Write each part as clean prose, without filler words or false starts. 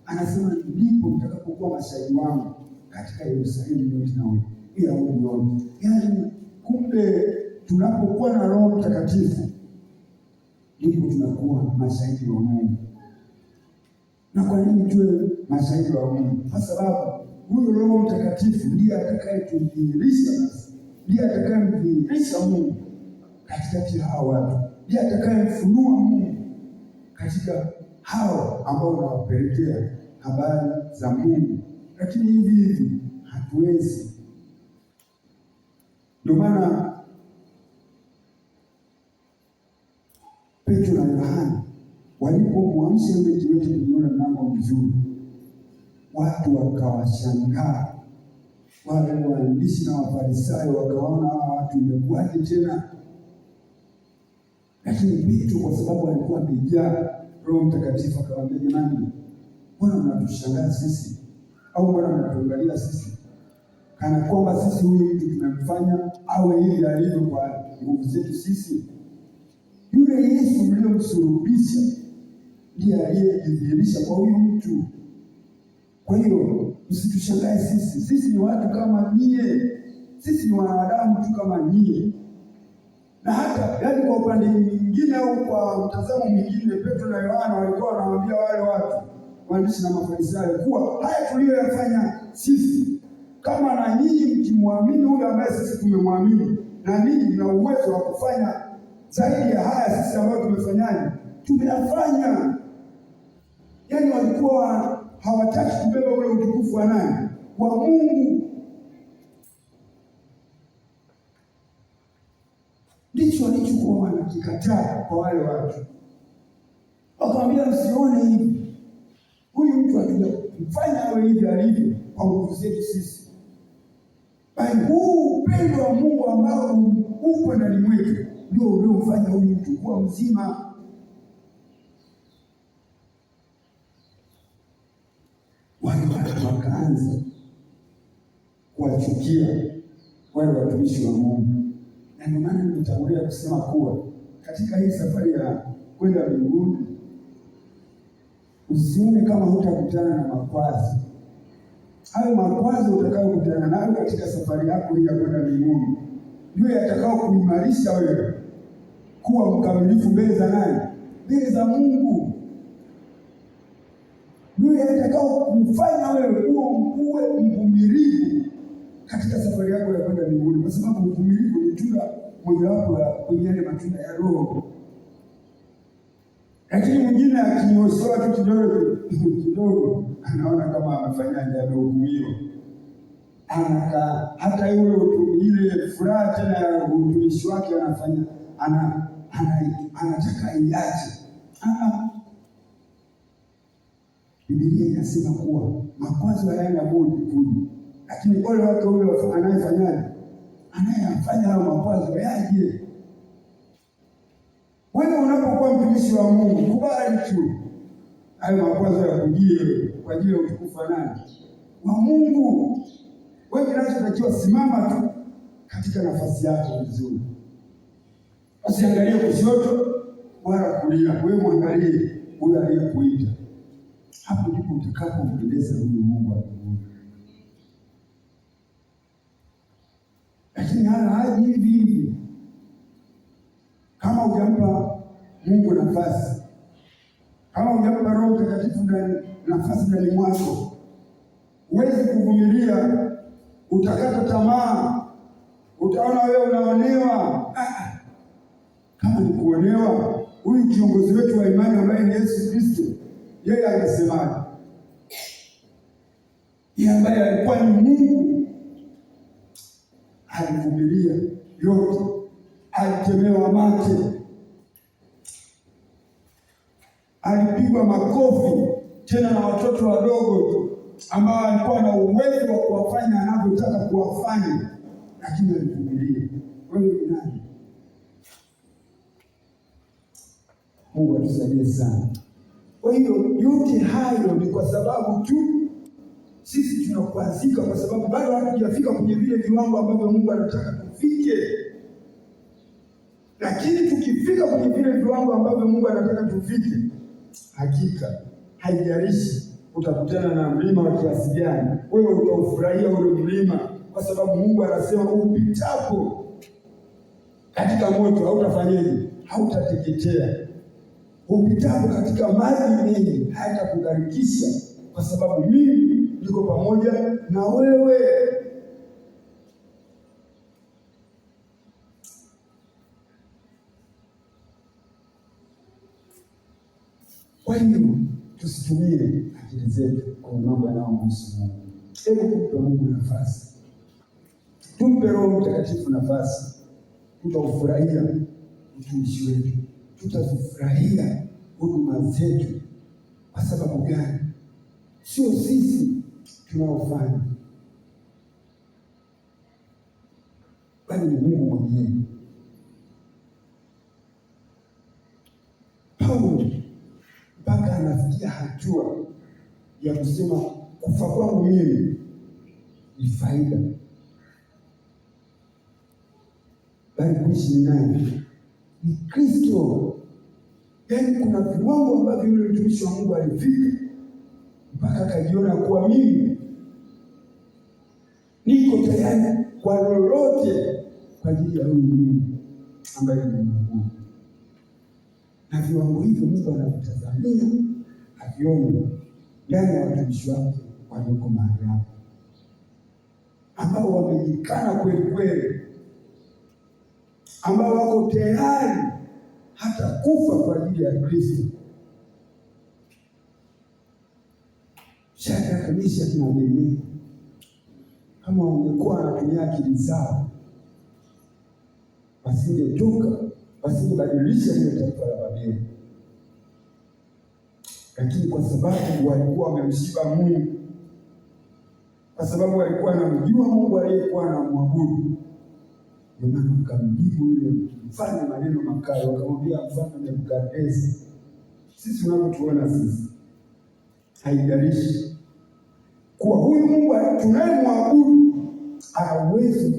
Anasema ndipo mtakapokuwa mashahidi wangu katika Yerusalemu yote na Uyahudi wote. Yaani kumbe tunapokuwa na Roho Mtakatifu ndipo tunakuwa mashahidi wa Mungu. Na kwa nini tuwe mashahidi wa Mungu? Kwa sababu huyo Roho Mtakatifu ndiye atakayetudhihirisha nasi, ndiye atakayemdhihirisha Mungu katikati ya hao watu, ndiye atakayemfunua Mungu katika hao ambao wanawapelekea habari za Mungu. Lakini hivi hatuwezi. Ndio maana Petro na Yohana walipomwamsha yule kiwete kwenye ule mlango mzuri, watu wakawashangaa. Wale waandishi na Wafarisayo wakaona hawa watu imekuwaje tena? Lakini Petro kwa sababu alikuwa amejaa Roho Mtakatifu akamwambia, jamani, mbona mnatushangaa sisi? Au mbona mnatuangalia sisi kana kwamba sisi huyu mtu tumemfanya awe hivi alivyo kwa nguvu zetu sisi? Yule Yesu mliyomsulubisha ndiye aliyejidhihirisha kwa huyu mtu. Kwa hiyo msitushangae sisi. Sisi ni watu kama nyie, sisi ni wanadamu tu kama nyie. Na hata yaani kwa upande mwingine au kwa mtazamo mwingine, Petro na Yohana walikuwa wanawaambia wale watu waandishi na Mafarisayo kuwa haya tuliyoyafanya sisi, kama na nyinyi mkimwamini huyu ambaye sisi tumemwamini, na ninyi mna uwezo wa kufanya zaidi ya haya sisi ambayo tumefanyaje, tumeyafanya. Yaani walikuwa hawataki kubeba ule utukufu wa nani? Wa Mungu. Ndicho walichokuwa wanakikataa kwa wale watu. Wakamwambia, msione hivi, huyu mtu hatujamfanya awe hivi alivyo kwa nguvu zetu sisi, bali huu upendo wa Mungu ambao upo ndani mwetu ndio uliomfanya huyu mtu kuwa mzima. Wale watu wakaanza kuwachukia wale watumishi wa Mungu. Na ndio maana nimetangulia kusema kuwa katika hii safari ya kwenda mbinguni usione kama hutakutana na makwazo. Hayo makwazo utakayokutana nayo katika safari yako hii ya kwenda mbinguni ndio yatakao kuimarisha wewe kuwa mkamilifu mbele za nani? Mbele za Mungu. Ndio yatakao kufanya wewe uwe mvumilivu katika safari yako ya kwenda mbinguni, kwa sababu uvumilivu ni tunda mojawapo ya kwenye yale matunda ya Roho. Lakini mwingine akinyoshewa tu kidogo anaona kama amefanyaje, amehukumiwa. Hata ile furaha tena ya utumishi wake anafanya anataka iache. Biblia inasema kuwa makwazo hayana budi kuja, lakini ole wake huyo anayefanyaje, anayefanya hayo makwazo yaje. Wewe unapokuwa mtumishi wa Mungu, kubali tu hayo makwazo yakujie kwa ajili ya utukufu wa nani? Wa Mungu. Wewe kinachotakiwa, simama tu katika nafasi yako vizuri, usiangalie kushoto wala kulia. Wewe mwangalie huyo aliyekuita. Hapo ndipo utakapompendeza huyu Mungu wa mbinguni. Lakini haji hivi kama hujampa Mungu nafasi, kama hujampa Roho Mtakatifu nafasi ndani mwako, huwezi kuvumilia. Utakata tamaa, utaona wewe unaonewa. Kama ni kuonewa, huyu kiongozi wetu wa imani ambaye ni Yesu Kristo, yeye alisemaje? Yeye ambaye alikuwa ni Mungu alivumilia yote, alitemewa mate, alipigwa makofi, tena na watoto wadogo tu ambao alikuwa na uwezo wa kuwafanya anavyotaka kuwafanya, lakini alivumilia. Wewe ni nani? Mungu atusaidie sana. Kwa hiyo yote hayo ni kwa sababu tu sisi tunakwazika, kwa sababu bado hatujafika kwenye vile viwango ambavyo Mungu anataka tufike. Lakini tukifika kwenye vile viwango ambavyo Mungu anataka tufike, hakika haijalishi utakutana na mlima wa kiasi gani, wewe utaufurahia ule mlima, kwa sababu Mungu anasema upitapo katika moto hautafanyeje? Hautateketea. Upitapo katika maji mengi hayatakugharikisha, kwa sababu mimi niko pamoja na wewe. Kwa hiyo tusitumie akili zetu kwa mambo yanayomhusu Mungu. Hebu tumpe Mungu nafasi, tumpe Roho Mtakatifu nafasi. Tutaufurahia utumishi wetu, tutazifurahia huduma zetu. Kwa sababu gani? Sio sisi tunaofanya, bali ni Mungu mwenyewe. Paulo mpaka anafikia hatua ya kusema kufa kwangu mimi ni faida, bali kuishi naye ni Kristo. Yaani kuna viwango ambavyo yule mtumishi wa Mungu alifika mpaka akajiona kuwa mimi niko tayari kwa lolote kwa ajili ya huyu Mungu ambaye ni Mungu. Na viwango hivyo Mungu anavitazamia avione ndani ya watumishi wake walioko mahali hapo, ambao wamejikana kweli kweli, ambao wako tayari hata kufa kwa ajili ya Kristo. Shadraka, Meshaki na Abednego, kama wangekuwa wanatumia akili zao, wasingetoka, wasingebadilisha ile taifa la Babeli. Lakini kwa sababu walikuwa wamemshiba Mungu, kwa sababu walikuwa wanamjua Mungu aliyekuwa anamwabudu, ndio maana wakamjibu yule mfalme maneno makali, wakamwambia Mfalme Nebukadneza, sisi tunavyotuona sisi, haijalishi kuwa huyu Mungu tunayemwabudu ana uwezo,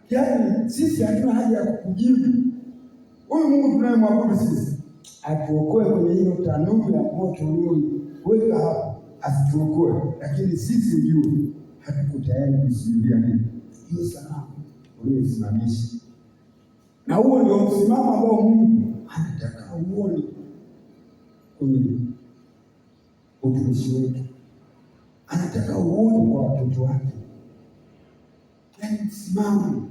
yaani sisi hatuna haja ya kukujibu. Huyu Mungu tunayemwabudu sisi atuokoe kwenye hiyo tanuru ya moto ulioweka hapo, asituokoe, lakini sisi ujue hatuko tayari kusujudia nini hiyo sanamu uliyoisimamisha. Na huo ndio msimamo ambao Mungu anataka uone kwenye utumishi wetu, anataka uone kwa watoto wake. Yaani msimamo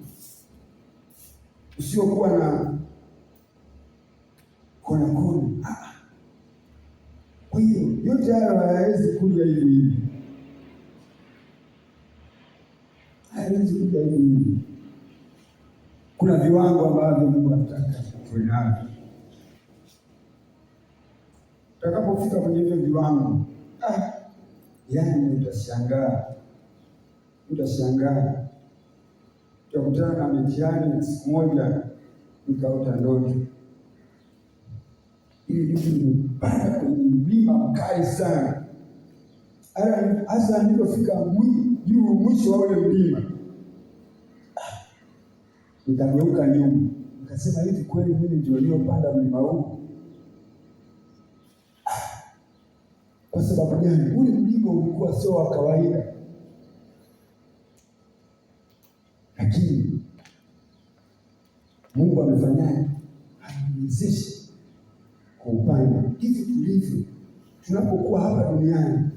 usiokuwa na kona. Kwa hiyo yote hayo hayawezi kuja hivi hivi, hayawezi kuja hivi hivi. Kuna viwango ambavyo Mungu anataka tuwe navyo. Utakapofika kwenye hivyo viwango, yaani utashangaa. Tutakutana na mitihani. Siku moja nikaota ndoto, ili nimepanda kwenye mlima mkali sana. Hasa nilipofika juu mwisho wa ule mlima, nikageuka nyuma, nikasema hivi kweli mimi ndio niliyopanda mlima huu? Kwa sababu gani? Ule mlima ulikuwa sio wa kawaida, lakini Mungu amefanyaje? Ameniwezesha kuupanda. Hivi tulivyo tunapokuwa hapa duniani,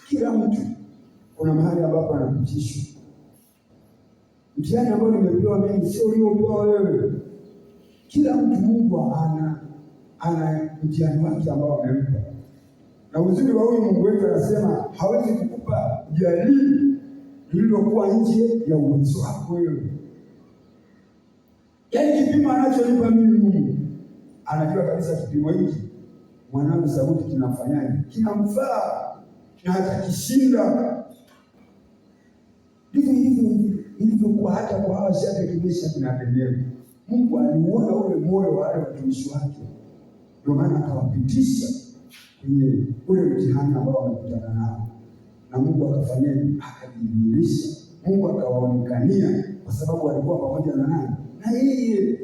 kila mtu kuna mahali ambapo anapitishwa. Mtihani ambao nimepewa mimi sio uliopewa wewe. Kila mtu Mungu ana mtihani wake ambao amempa. Na uzuri wa huyu Mungu wetu, anasema hawezi kukupa jaribu lililokuwa nje ya uwezo wako wewe. Yaani kipimo anachonipa mimi Mungu, anajua kabisa kipimo hiki mwanangu Sauti kinamfanyaje, kinamfaa na hatakishinda. Ndivyo ilivyokuwa hata kwa hawa Shadraka, Meshaki na Abednego. Mungu aliuona ule moyo wa wale watumishi wake, ndio maana akawapitisha kwenye ule mtihani ambao wamekutana nao, na Mungu akafanyaje? Akadhihirisha. Mungu akawaonekania, kwa sababu walikuwa pamoja na nani? Na yeye.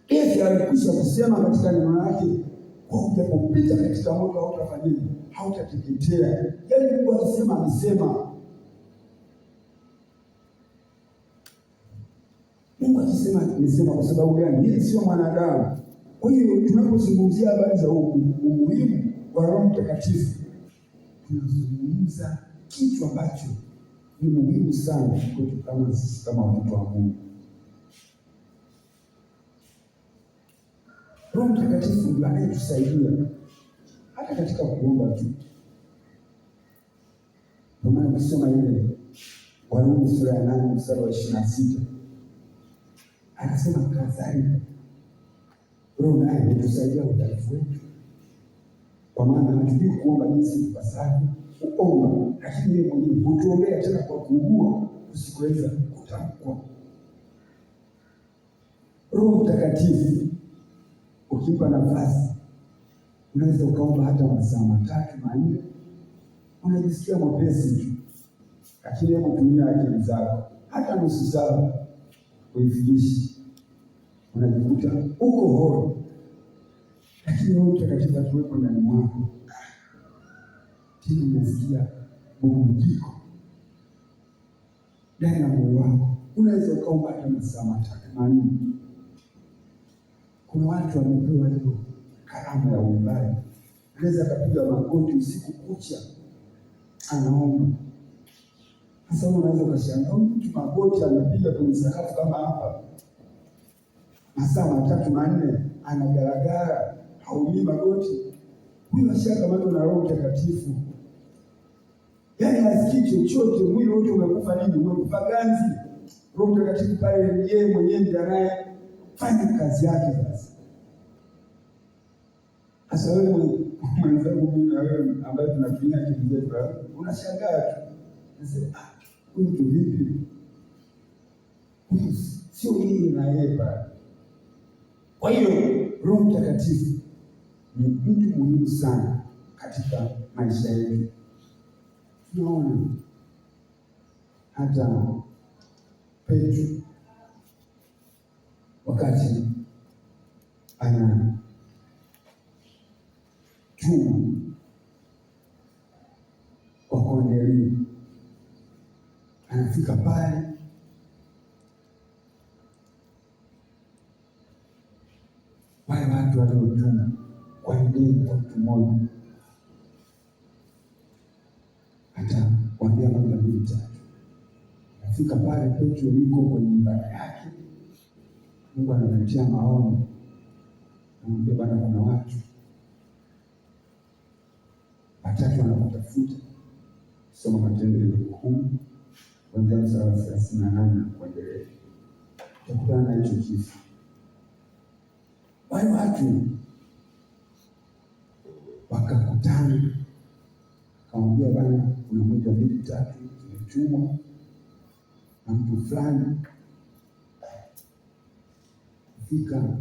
Yesu alikwisha kusema katika neno lake Kwa ujapopita katika moto hautafanyaje? Hautateketea. Yaani Mungu akisema amesema. Mungu akisema amesema. Kwa sababu gani? Yeye sio mwanadamu. Kwa hiyo tunapozungumzia habari za umuhimu wa Roho Mtakatifu, tunazungumza kitu ambacho ni muhimu sana kwetu kama sisi kama watoto wa Mungu. Roho Mtakatifu ndiye anayetusaidia hata katika kuomba tu. Kwa maana kusoma ile Warumi sura ya 8 mstari wa 26 anasema kadhalika Roho naye hutusaidia udhaifu wetu, kwa maana hatujui kuomba jinsi tupasavyo kuomba, lakini yeye mwenyewe hutuombea tena kwa kuugua kusikoweza kutamkwa. Roho Mtakatifu ukimpa nafasi, unaweza ukaomba hata masaa 3-4, unajisikia mwepesi tu, lakini hebu tumia akili zako, hata nusu saa uifikishi, unajikuta uko hoi, lakini Roho Mtakatifu akiwepo ndani mwako, tena unasikia bubujiko ndani ya moyo wako, unaweza ukaomba hata masaa 3-4. Kuna watu wamepewa hiyo karama ya uimbaji, anaweza akapiga magoti usiku kucha anaomba. Sasa unaweza ukashangaa mtu magoti amepiga kwenye sakafu kama hapa masaa 3-4, anagaragara, haumii magoti. Huyu ashakamatwa na Roho Mtakatifu. Yaani hasikii chochote, mwili wote umekufa nini? Umekufa ganzi. Roho Mtakatifu pale yeye mwenyewe ndiye anayefanya kazi yake. Sasa wewe mwenzangu, mimi na wewe ambaye tunatumia akili zetu, unashangaa tu. Unasema huyu mtu vipi? Huyu sio yeye na yeye pale. Kwa hiyo Roho Mtakatifu ni mtu muhimu sana katika maisha yetu. Tunaona hata Petro wakati ana kwa Kornelio, anafika pale wale watu waliotuma kwa ideni kwa mtu mmoja, hata kuambia 1, 2, 3. Anafika pale Petro yuko kwenye ibada yake, Mungu anamletea maono, anamwambia bwana, kuna watu 3 wanakutafuta. Soma Matendo 10 kuanzia mstari wa 38 na kuendelea, utakutana na hicho kisa. Wale watu wakakutana, akamwambia bwana, kuna 1, 2, 3 tumetumwa na mtu fulani, fika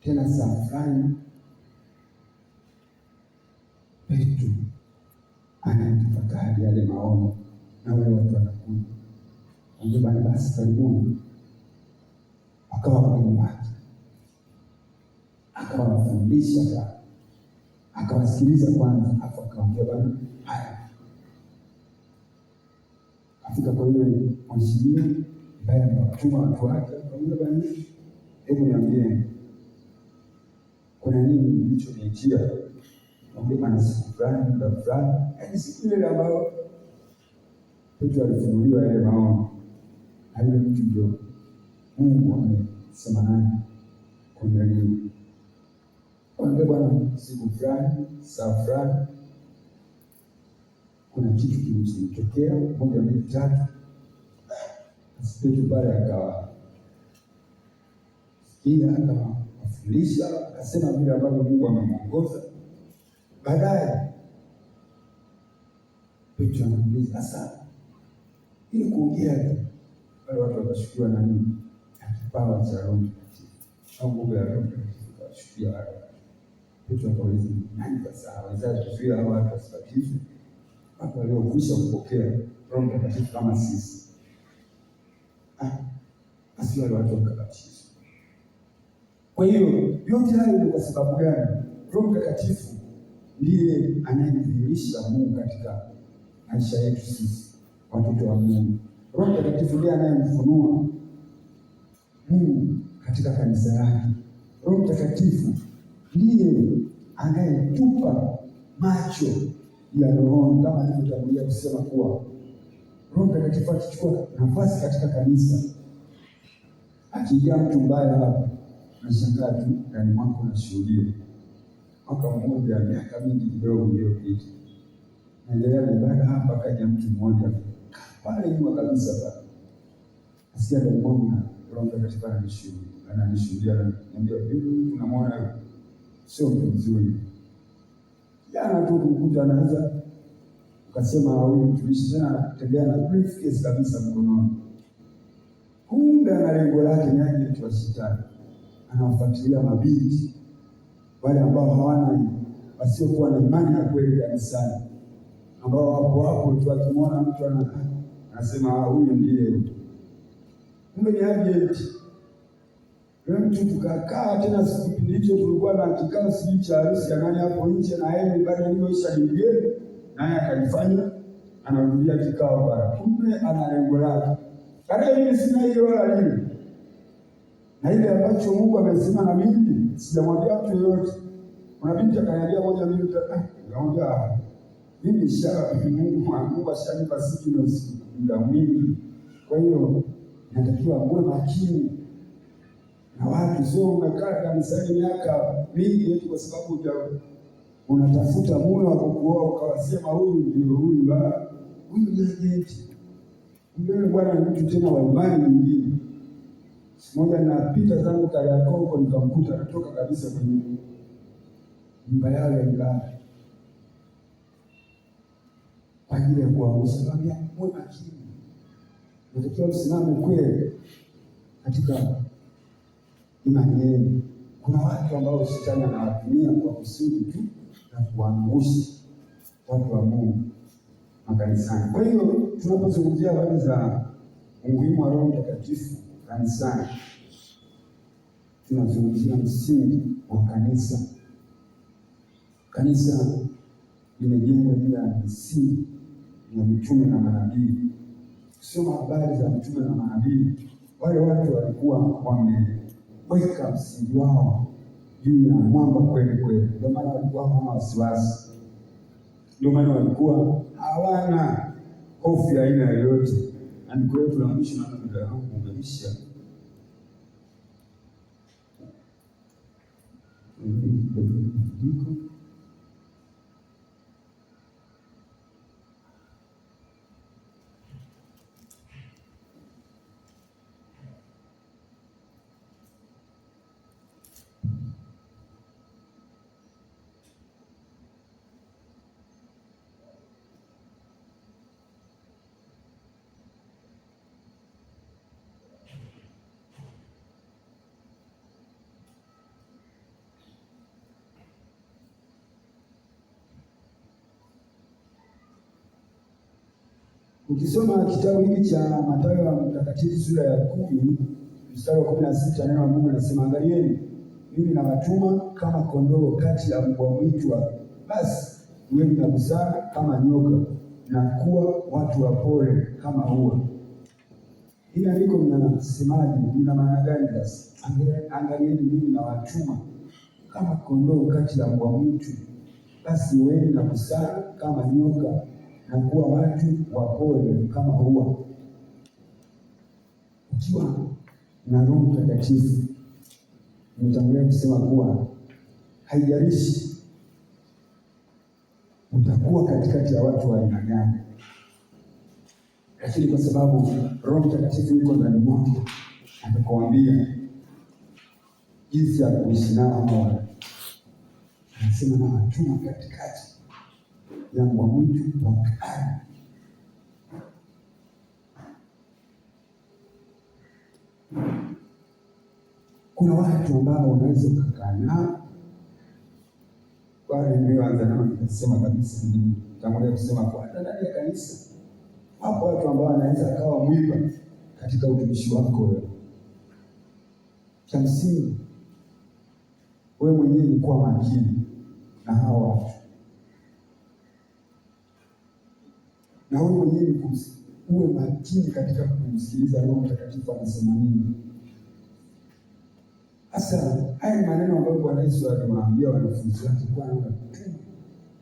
tena saa fulani. Petro anatafakari yale maono na wale watu wanakuja, anambia bwana, basi karibuni. Akawa wageni wake, akawafundisha, akawasikiliza kwanza, afu akamwambia bwana, haya. Afika kwa yule mheshimiwa ambaye anawatuma watu wake, akamwambia bwana, hebu niambie kuna nini mlichoniitia? Bwana, siku fulani muda fulani, yaani siku ile ambayo Petro alifunuliwa yale maono, na yule mtu ndio Mungu amesema naye Kornelio. Anambia bwana, siku fulani saa fulani kuna kitu kilichotokea 1, 2, 3. Petro pale akawa sikia, akawafundisha, akasema vile ambavyo Mungu amemwongoza. Baadaye Petro anamuuliza sasa, ili kuongea wale watu wakashukiwa na nini? Na kipawa cha Roho Mtakatifu au nguvu ya Roho Mtakatifu kashukia wale. Petro akauliza, nani sasa aweza kuzuia hao watu wasibatizwe? Watu waliokwisha kupokea Roho Mtakatifu kama sisi. Basi wale watu wakabatizwa. Kwa hiyo yote hayo ni kwa sababu gani? Roho Mtakatifu ndiye anayedhihirisha Mungu katika maisha yetu sisi watoto wa Mungu. Roho Mtakatifu ndiye anayemfunua Mungu katika kanisa lake. Roho Mtakatifu ndiye anayetupa macho ya roho, kama nilivyotangulia kusema kuwa Roho Mtakatifu akichukua nafasi katika kanisa, akijaa mtu mbaya hapa, nashangaa tu ndani mwako unashuhudia. Mwaka mmoja, miaka mingi kidogo iliyopita, naendelea na ibada hapa, kaja mtu mmoja pale nyuma kabisa pale, asikia ndani mwangu na Roho Mtakatifu ananishuhudia, ananiambia hivi, tunamwona sio mtu mzuri. Jana tu kumkuta anaanza ukasema huyu mtumishi tena anatembea na briefcase kabisa mkononi. Kumbe ana lengo lake ni aje wa shetani. Anawafuatilia mabinti wale ambao hawana, wasiokuwa na imani ya kweli kanisani, ambao wapo hapo tu akimwona mtu anasema huyu ndiye. Kumbe ni agent. Mtu tukakaa tena siku kipindi hicho tulikuwa na kikao sijui cha harusi ya nani hapo nje, na yeye baada iliyoisha mgeni naye akalifanya anarudia kikao pale. Kumbe ana lengo lake. Kale mimi sina hiyo wala lile. Na ile ambacho Mungu amesema na mimi sijamwambia mtu yoyote. Kuna binti akaniambia moja, mimi nikamwambia mimi ishara Mungu ashanipa siku na muda mwingi. Kwa hiyo natakiwa kuwa makini na watu, sio umekaa kanisani miaka mingi eti kwa sababu unatafuta mume wa kukuoa ukawasema huyu ndio huyu ni agenti. Mbele Bwana ni mtu tena wa imani nyingine. Siku moja napita zangu Kariakoo, nikamkuta anatoka kabisa kwenye nyumba yao ya ibada kwa ajili ya kuamsha. Naambia muwe makini, natakiwa msimame kweli katika imani yenu. Kuna watu ambao shetani anawatumia kwa kusudi tu na kuangusha watu wa Mungu makanisani. Kwa hiyo tunapozungumzia habari za umuhimu wa Roho Mtakatifu kanisani, tunazungumzia msingi wa kanisa. Kanisa limejengwa juu ya misingi ya mitume na manabii. Soma habari za mitume na manabii, wale watu walikuwa wameweka msingi wao juu ya mwamba kweli kweli. Ndio maana walikuwa hawana wasiwasi, ndio maana walikuwa hawana hofu ya aina yoyote. Andiko letu la mwisho na muda wangu umeisha. Ukisoma kitabu hiki cha Mathayo ya Mtakatifu sura ya 10 mstari wa 16, neno la Mungu linasema, angalieni mimi nawatuma kama kondoo kati ya mbwa mwitu, basi iweni na busara kama nyoka na kuwa watu wapole kama hua. Hili andiko linasemaje? Lina maana gani basi? Angalieni mimi nawatuma kama kondoo kati ya mbwa mwitu, basi iweni na busara kama nyoka na kuwa watu wapole kama hua. Ukiwa na Roho Mtakatifu, nimetangulia kusema kuwa haijalishi utakuwa katikati ya watu wa aina gani, lakini kwa sababu Roho Mtakatifu yuko ndani mwako, atakwambia jinsi ya kuishi nao hawa. Anasema nawatuma katikati ya mbwa mwitu wakali. Kuna watu ambao unaweza kukaa nao, wale nilioanza nao nikasema kabisa, nitangulia kusema kwa ndani ya kanisa hapo, watu ambao wanaweza akawa mwiba katika utumishi wako wewe. Cha msingi wewe mwenyewe ni kuwa makini na wewe mwenyewe uwe makini katika kumsikiliza Roho Mtakatifu anasema nini. Sasa haya maneno ambayo Bwana Yesu aliwaambia wanafunzi wake, Bwana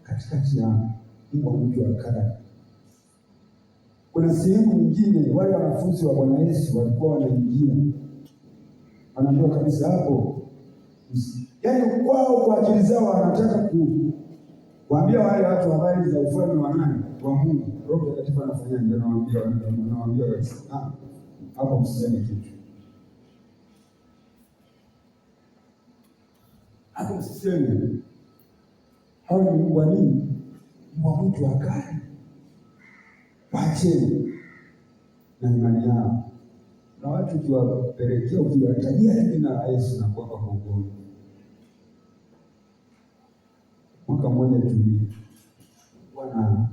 katikati ya mbwa mwitu wa kara. Kuna sehemu nyingine wale wanafunzi wa Bwana Yesu walikuwa wanaingia, wanaambiwa kabisa hapo, yaani kwao kwa akili zao wanataka kuambia wale watu habari za ufalme wa nani? Wa Mungu. Roho Mtakatifu anafanya ndio anawaambia hapo msiseme kitu. Hapo msiseme. Hao ni mbwa nini? Mbwa mwitu wakali. Wacheni na imani yao. Na watu ukiwapelekea ukiwatajia jina la Yesu na kuwapa kongo. Mwaka mmoja tulikuwa na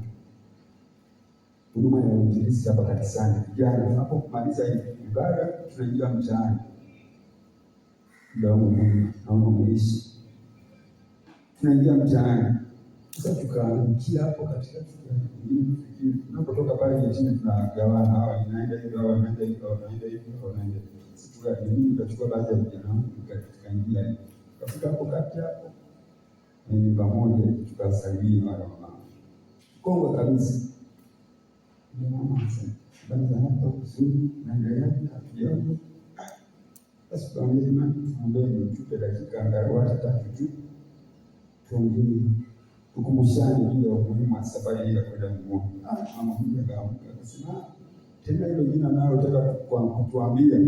huduma ya uinjilisti hapa kanisani. Vijana tunapomaliza ibada tunaingia mtaani. Ndio naona umeishi. Tunaingia mtaani. Sasa tukaangukia hapo katikati ya tunapotoka pale chini tunagawana, hawa inaenda hivi, hawa inaenda hivi, hawa inaenda hivi, hawa inaenda hivi. Sisi tukachukua baadhi ya vijana wangu tukaingia hivi. Kafika hapo kati hapo ni pamoja tukasalimia wale mama. Kongo kabisa. Ni mama sasa. Baada hapo kusudi naendelea hatujaona. Basi tuambie mama tuombe tupe dakika angalau hata 3 tu. Tuongee tukumbushane juu ya umuhimu wa safari hii ya kwenda mbinguni. Mama huyu akaamka akasema, tena hilo jina nalo nataka kutuambia.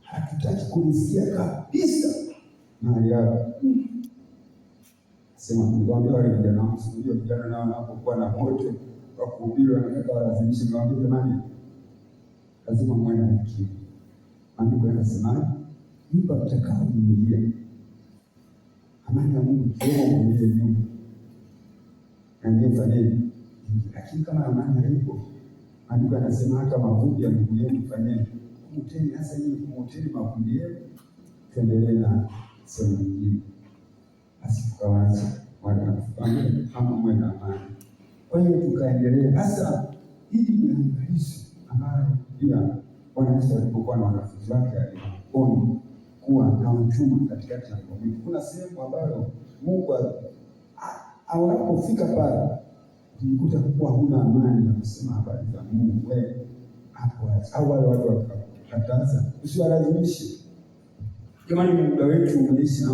Hatutaki kulisikia kabisa mahali hapa. Sema niwaambie wale vijana wangu, sio vijana nao wanapokuwa na moto wa kuhubiri wanataka walazimishe, niwaambie jamani, lazima muwe na akili. Maandiko yanasema, nyumba mtakaoingia amani ya Mungu kiwemo mwenyewe nyumba. Na ndiye fanyeni. Lakini kama amani haipo, maandiko yanasema hata mavumbi ya miguu yenu fanyeni. Kumuteni hasa nyinyi kumuteni mavumbi yenu. Tuendelee na sehemu nyingine. Basi tukawacha wale wanafanya kama mwe na amani. Kwa hiyo tukaendelea. Sasa hili ni angalizo ambayo pia Bwana Yesu alipokuwa na wanafunzi wake aliwaonya kuwa na uchuma katikati ya mwitu. Kuna sehemu ambayo Mungu anapofika pale ukikuta kuwa huna amani ya kusema habari za Mungu, wewe hapo au wale watu wakakataza, usiwalazimishe. Jamani, muda wetu umeisha.